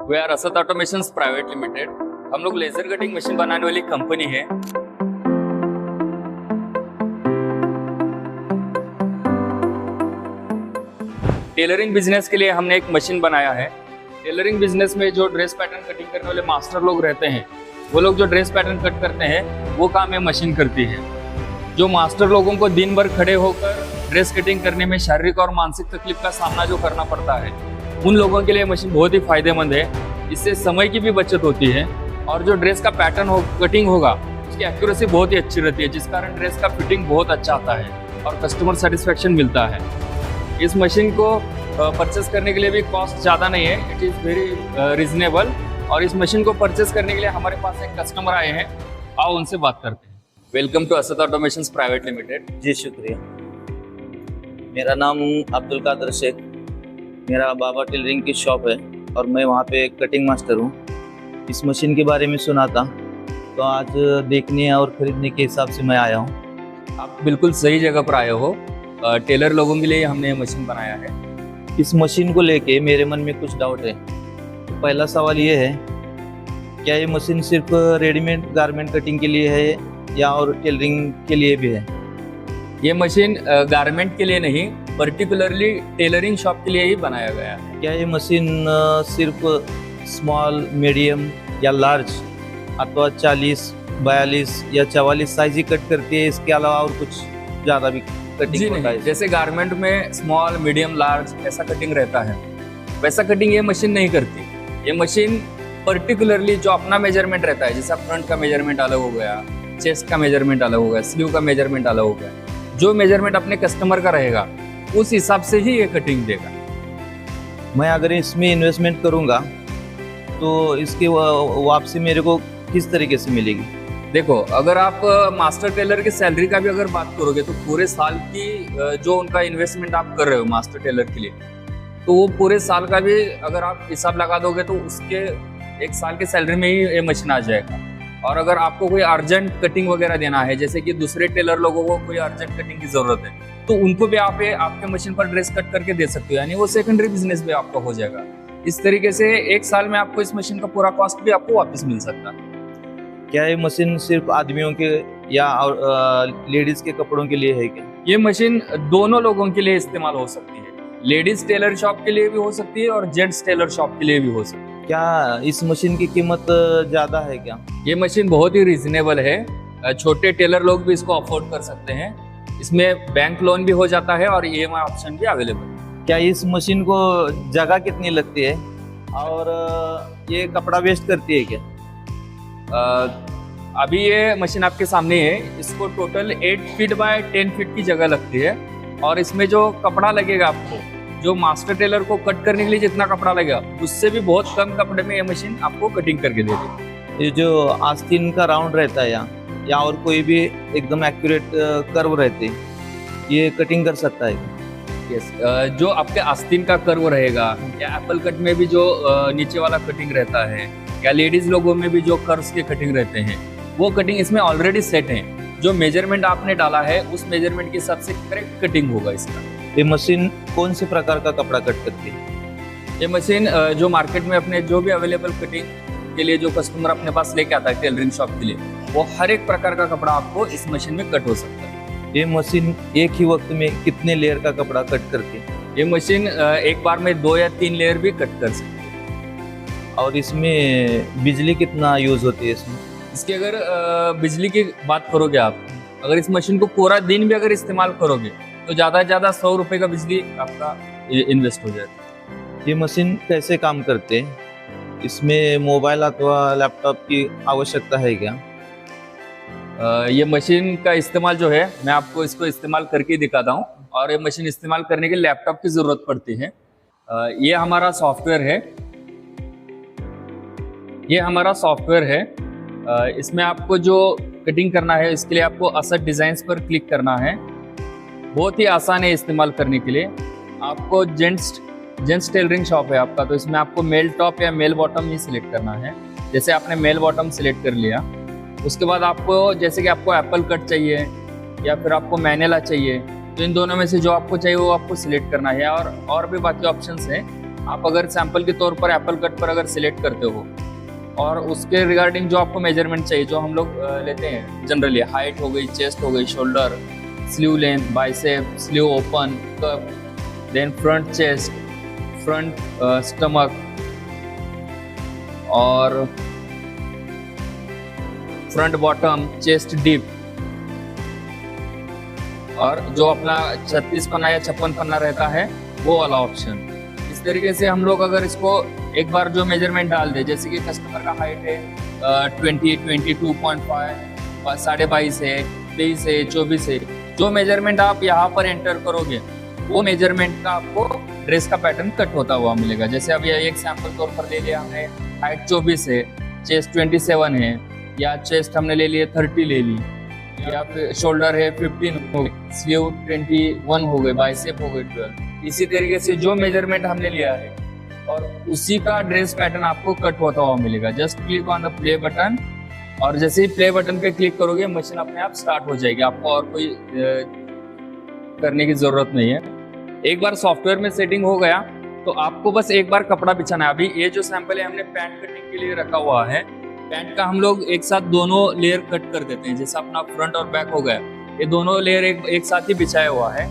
We are Asad automations private limited. हम लोग laser cutting machine बनाने वाली कंपनी है। टेलरिंग बिजनेस के लिए हमने एक मशीन बनाया है। टेलरिंग बिजनेस में जो ड्रेस पैटर्न कटिंग करने वाले मास्टर लोग रहते हैं, वो लोग जो ड्रेस पैटर्न कट करते हैं वो काम ये मशीन करती है। जो मास्टर लोगों को दिन भर खड़े होकर ड्रेस कटिंग करने में शारीरिक और मानसिक तकलीफ का सामना जो करना पड़ता है, उन लोगों के लिए मशीन बहुत ही फायदेमंद है। इससे समय की भी बचत होती है और जो ड्रेस का पैटर्न कटिंग होगा उसकी एक्यूरेसी बहुत ही अच्छी रहती है, जिस कारण ड्रेस का फिटिंग बहुत अच्छा आता है और कस्टमर सेटिस्फेक्शन मिलता है। इस मशीन को परचेस करने के लिए भी कॉस्ट ज़्यादा नहीं है, इट इज़ वेरी रिजनेबल। और इस मशीन को परचेस करने के लिए हमारे पास एक कस्टमर आए हैं, आओ उनसे बात करते हैं। Welcome to Asad automations private limited. जी शुक्रिया। मेरा नाम अब्दुल कादर शेख, मेरा बाबा टेलरिंग की शॉप है और मैं वहाँ पे कटिंग मास्टर हूँ। इस मशीन के बारे में सुना था तो आज देखने और ख़रीदने के हिसाब से मैं आया हूँ। आप बिल्कुल सही जगह पर आए हो। टेलर लोगों के लिए हमने ये मशीन बनाया है। इस मशीन को लेके मेरे मन में कुछ डाउट है। पहला सवाल ये है, क्या ये मशीन सिर्फ रेडीमेड गारमेंट कटिंग के लिए है या और टेलरिंग के लिए भी है? ये मशीन गारमेंट के लिए नहीं, पर्टिकुलरली टेलरिंग शॉप के लिए ही बनाया गया है। क्या ये मशीन सिर्फ स्मॉल, मीडियम या लार्ज अथवा 40, 42 या 44 साइज ही कट करती है, इसके अलावा और कुछ ज़्यादा भी कटिंग होता है? जैसे गारमेंट में स्मॉल, मीडियम, लार्ज ऐसा कटिंग रहता है, वैसा कटिंग ये मशीन नहीं करती। ये मशीन पर्टिकुलरली जो अपना मेजरमेंट रहता है, जैसे फ्रंट का मेजरमेंट अलग हो गया, चेस्ट का मेजरमेंट अलग हो गया, स्लीव का मेजरमेंट अलग हो गया, जो मेजरमेंट अपने कस्टमर का रहेगा उस हिसाब से ही ये कटिंग देगा। मैं अगर इसमें इन्वेस्टमेंट करूंगा तो इसकी वापसी मेरे को किस तरीके से मिलेगी? देखो, अगर आप मास्टर टेलर की सैलरी का भी अगर बात करोगे तो पूरे साल की जो उनका इन्वेस्टमेंट आप कर रहे हो मास्टर टेलर के लिए, तो वो पूरे साल का भी अगर आप हिसाब लगा दोगे तो उसके एक साल के सैलरी में ही ये मशीन आ जाएगा। और अगर आपको कोई अर्जेंट कटिंग वगैरह देना है, जैसे कि दूसरे टेलर लोगों को कोई अर्जेंट कटिंग की जरूरत है, तो उनको भी आप आपके मशीन पर ड्रेस कट करके दे सकते हो, यानी वो सेकेंडरी बिजनेस भी आपका हो जाएगा। इस तरीके से एक साल में आपको इस मशीन का पूरा कॉस्ट भी आपको वापस मिल सकता है। क्या ये मशीन सिर्फ आदमियों के या लेडीज के कपड़ों के लिए है क्या? ये मशीन दोनों लोगों के लिए इस्तेमाल हो सकती है, लेडीज टेलर शॉप के लिए भी हो सकती है और जेंट्स टेलर शॉप के लिए भी हो सकती है। क्या इस मशीन की कीमत ज़्यादा है क्या? ये मशीन बहुत ही रिजनेबल है, छोटे टेलर लोग भी इसको अफोर्ड कर सकते हैं। इसमें बैंक लोन भी हो जाता है और EMI ऑप्शन भी अवेलेबल है। क्या इस मशीन को जगह कितनी लगती है और ये कपड़ा वेस्ट करती है क्या? अभी ये मशीन आपके सामने है, इसको टोटल 8 फीट बाय 10 फीट की जगह लगती है और इसमें जो कपड़ा लगेगा आपको, जो मास्टर टेलर को कट करने के लिए जितना कपड़ा लगेगा उससे भी बहुत कम कपड़े में ये मशीन आपको कटिंग करके दे देगी। ये जो आस्तीन का राउंड रहता है या और कोई भी एकदम एक्यूरेट कर्व रहते हैं, ये कटिंग कर सकता है? यस, जो आपके आस्तीन का कर्व रहेगा या एप्पल कट में भी जो नीचे वाला कटिंग रहता है, या लेडीज लोगों में भी जो कर्व्स के कटिंग रहते हैं, वो कटिंग इसमें ऑलरेडी सेट है। जो मेजरमेंट आपने डाला है उस मेजरमेंट के हिसाब से करेक्ट कटिंग होगा इसका। ये मशीन कौन से प्रकार का कपड़ा कट करती है? ये मशीन जो मार्केट में अपने जो भी अवेलेबल कटिंग के लिए जो कस्टमर अपने पास लेके आता है टेलरिंग शॉप के लिए, वो हर एक प्रकार का कपड़ा आपको इस मशीन में कट हो सकता है। ये मशीन एक ही वक्त में कितने लेयर का कपड़ा कट करती है? ये मशीन एक बार में 2 या 3 लेयर भी कट कर सकती है। और इसमें बिजली कितना यूज होती है इसमें? इसकी अगर बिजली की बात करोगे आप, अगर इस मशीन को पूरा दिन भी अगर इस्तेमाल करोगे तो ज़्यादा से ज़्यादा 100 रुपये का बिजली आपका इन्वेस्ट हो जाएगा। ये मशीन कैसे काम करते हैं? इसमें मोबाइल अथवा लैपटॉप की आवश्यकता है क्या? ये मशीन का इस्तेमाल जो है, मैं आपको इसको इस्तेमाल करके दिखाता हूँ। और ये मशीन इस्तेमाल करने के लिए लैपटॉप की ज़रूरत पड़ती है। ये हमारा सॉफ्टवेयर है, ये हमारा सॉफ्टवेयर है। इसमें आपको जो कटिंग करना है इसके लिए आपको असद डिज़ाइंस पर क्लिक करना है। बहुत ही आसान है इस्तेमाल करने के लिए। आपको जेंट्स टेलरिंग शॉप है आपका, तो इसमें आपको मेल टॉप या मेल बॉटम ही सिलेक्ट करना है। जैसे आपने मेल बॉटम सिलेक्ट कर लिया, उसके बाद आपको जैसे कि आपको एप्पल कट चाहिए या फिर आपको मैनेला चाहिए, तो इन दोनों में से जो आपको चाहिए वो आपको सिलेक्ट करना है। और भी बाकी ऑप्शंस हैं, आप अगर सैंपल के तौर पर एप्पल कट पर अगर सिलेक्ट करते हो और उसके रिगार्डिंग जो आपको मेजरमेंट चाहिए, जो हम लोग लेते हैं जनरली, हाइट हो गई, चेस्ट हो गई, shoulder, sleeve length, bicep, sleeve open, cup, then front chest, front stomach और फ्रंट बॉटम, चेस्ट डीप, और जो अपना 36 पन्ना या 56 पन्ना रहता है वो वाला ऑप्शन। इस तरीके से हम लोग अगर इसको एक बार जो मेजरमेंट डाल दे, जैसे कि कस्टमर का हाइट है 22.5, 22.5 है, 23 है, 24 है, जो मेजरमेंट आप यहाँ पर एंटर करोगे वो मेजरमेंट का आपको ड्रेस का पैटर्न कट होता हुआ मिलेगा। जैसे अभी एक सैंपल तौर पर ले लिया हमने, हाइट 24 है, चेस्ट 27 है, या चेस्ट हमने ले लिए 30 ले ली, या फिर शोल्डर है 15 हो गए, स्लीव 21 हो गए, बाइसेप हो गए 12। इसी तरीके से जो मेजरमेंट हमने लिया है और उसी का ड्रेस पैटर्न आपको कट होता हुआ मिलेगा। Just click on the play button, और जैसे ही प्ले बटन पे क्लिक करोगे मशीन अपने आप स्टार्ट हो जाएगी, आपको और कोई करने की जरूरत नहीं है। एक बार सॉफ्टवेयर में सेटिंग हो गया तो आपको बस एक बार कपड़ा बिछाना है। अभी ये जो सैंपल है हमने पैंट कटिंग के लिए रखा हुआ है, पैंट का हम लोग एक साथ दोनों लेयर कट कर देते हैं। जैसे अपना फ्रंट और बैक हो गया, ये दोनों लेयर एक साथ ही बिछाया हुआ है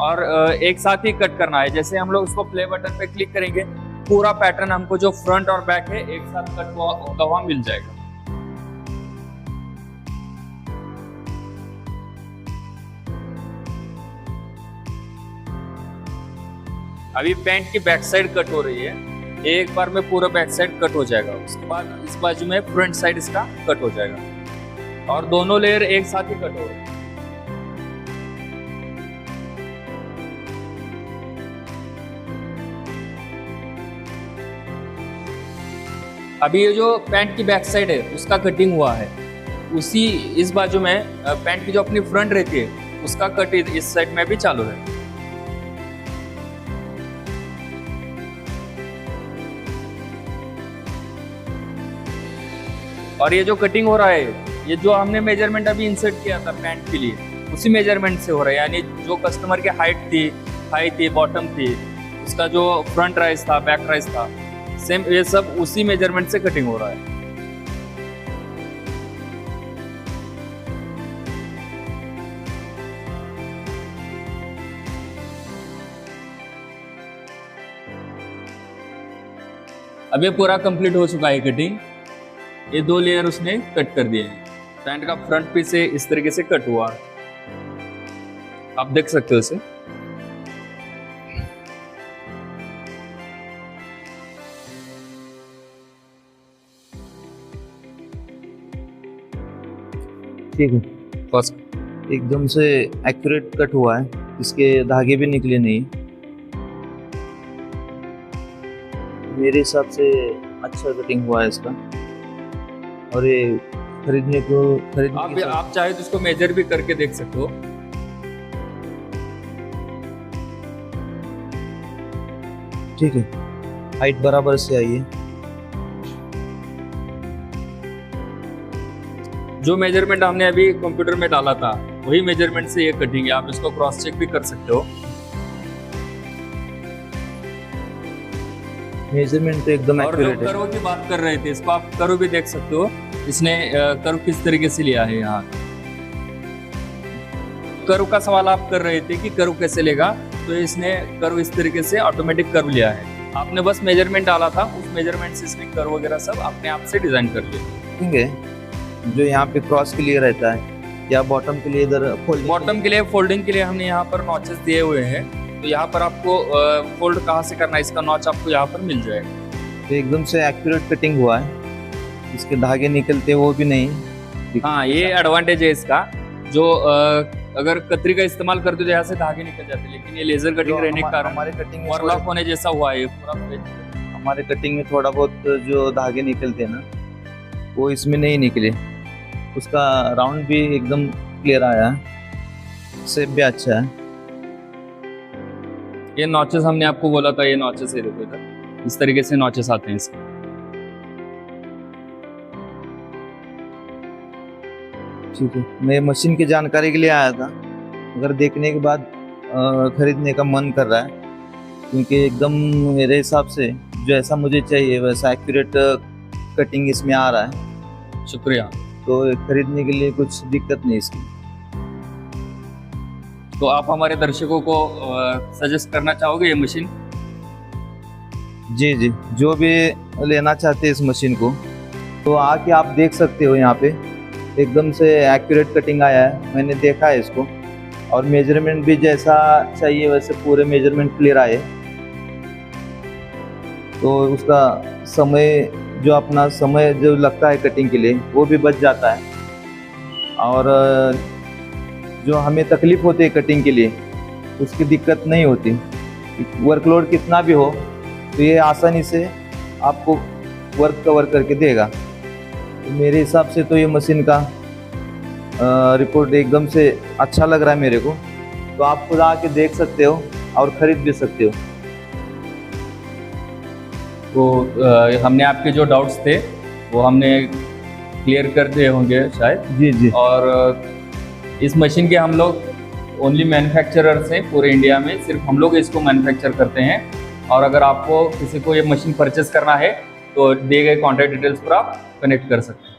और एक साथ ही कट करना है। जैसे हम लोग उसको प्ले बटन पे क्लिक करेंगे, पूरा पैटर्न हमको जो फ्रंट और बैक है एक साथ कट होता हुआ मिल जाएगा। अभी पैंट की बैक साइड कट हो रही है, एक बार में पूरा बैक साइड कट हो जाएगा। उसके बाद इस बाजू में फ्रंट साइड इसका कट हो जाएगा और दोनों लेयर एक साथ ही कट हो रहे हैं। अभी ये जो पैंट की बैक साइड है उसका कटिंग हुआ है, उसी इस बाजू में पैंट की जो अपनी फ्रंट रहती है उसका कट इस साइड में भी चालू है। और ये जो कटिंग हो रहा है, ये जो हमने मेजरमेंट अभी इंसर्ट किया था पैंट के लिए, उसी मेजरमेंट से हो रहा है। यानी जो कस्टमर की हाइट थी, थाई थी, बॉटम थी, उसका जो फ्रंट राइस था, बैक राइस था, सेम ये सब उसी मेजरमेंट से कटिंग हो रहा है। अब ये पूरा कंप्लीट हो चुका है कटिंग। ये दो लेयर उसने कट कर दिए हैं। पैंट का फ्रंट पीस से इस तरीके से कट हुआ, आप देख सकते हो इसे। ठीक है, फर्स्ट एकदम से एक्यूरेट कट हुआ है, इसके धागे भी निकले नहीं। मेरे हिसाब से अच्छा कटिंग हुआ है इसका, और ये खरीदने आप चाहे तो इसको मेजर भी करके देख सकते हो। ठीक है, हाइट बराबर से आई है। जो मेजरमेंट हमने अभी कंप्यूटर में डाला था वही मेजरमेंट से ये कटिंग है, आप इसको क्रॉस चेक भी कर सकते हो। मेजरमेंट तो एकदम और जो एक्यूरेट है। कर्व की बात कर रहे थे, इसको आप कर्व भी देख सकते हो। इसने कर्व किस तरीके से लिया है। यहाँ कर्व का सवाल आप कर रहे थे कि कर्व कैसे लेगा, तो इसने कर्व इस तरीके से ऑटोमेटिक कर्व लिया है। आपने बस मेजरमेंट डाला था, उस मेजरमेंट से इसने कर्व वगैरह सब अपने आप से डिजाइन कर लिया। ठीक है, जो यहाँ पे क्रॉस के लिए रहता है या बॉटम के लिए, इधर बॉटम के लिए फोल्डिंग के लिए हमने यहाँ पर नॉचेस दिए हुए हैं, तो यहाँ पर आपको फोल्ड कहाँ से करना है इसका नॉच आपको यहाँ पर मिल जाएगा। तो एकदम से एक्यूरेट कटिंग हुआ है, इसके धागे निकलते वो भी नहीं। हाँ, ये एडवांटेज है इसका। जो अगर कतरी का इस्तेमाल करते तो यहाँ से धागे निकल जाते, लेकिन ये लेजर कटिंग रहने के कारण हमारे कटिंग ओवरलॉक होने जैसा हुआ है पूरा। हमारे कटिंग में थोड़ा बहुत जो धागे निकलते हैं ना, वो इसमें नहीं निकले। उसका राउंड भी एकदम क्लियर आया है, शेप भी अच्छा है। ये नॉचेस हमने आपको बोला था, ये नॉचेस है, देखो इधर इस तरीके से नॉचेस आते हैं इसके। ठीक है, मैं मशीन की जानकारी के लिए आया था, अगर देखने के बाद खरीदने का मन कर रहा है क्योंकि एकदम मेरे हिसाब से जैसा मुझे चाहिए वैसा एक्यूरेट कटिंग इसमें आ रहा है, शुक्रिया। तो खरीदने के लिए कुछ दिक्कत नहीं इसकी। तो आप हमारे दर्शकों को सजेस्ट करना चाहोगे ये मशीन? जी जी, जो भी लेना चाहते हैं इस मशीन को तो आके आप देख सकते हो। यहाँ पे एकदम से एक्यूरेट कटिंग आया है, मैंने देखा है इसको, और मेजरमेंट भी जैसा चाहिए वैसे पूरे मेजरमेंट क्लियर आए। तो उसका समय जो अपना समय जो लगता है कटिंग के लिए वो भी बच जाता है, और जो हमें तकलीफ होती है कटिंग के लिए उसकी दिक्कत नहीं होती। वर्कलोड कितना भी हो तो ये आसानी से आपको वर्क कवर करके देगा। तो मेरे हिसाब से तो ये मशीन का रिपोर्ट एकदम से अच्छा लग रहा है मेरे को। तो आप खुद आके देख सकते हो और ख़रीद भी सकते हो। तो हमने आपके जो डाउट्स थे वो हमने क्लियर कर दिए होंगे शायद। जी जी। और इस मशीन के हम लोग ओनली मैन्युफैक्चरर्स हैं पूरे इंडिया में, सिर्फ हम लोग इसको मैन्युफैक्चर करते हैं। और अगर आपको किसी को ये मशीन परचेस करना है तो दिए गए कॉन्टैक्ट डिटेल्स पर आप कनेक्ट कर सकते हैं।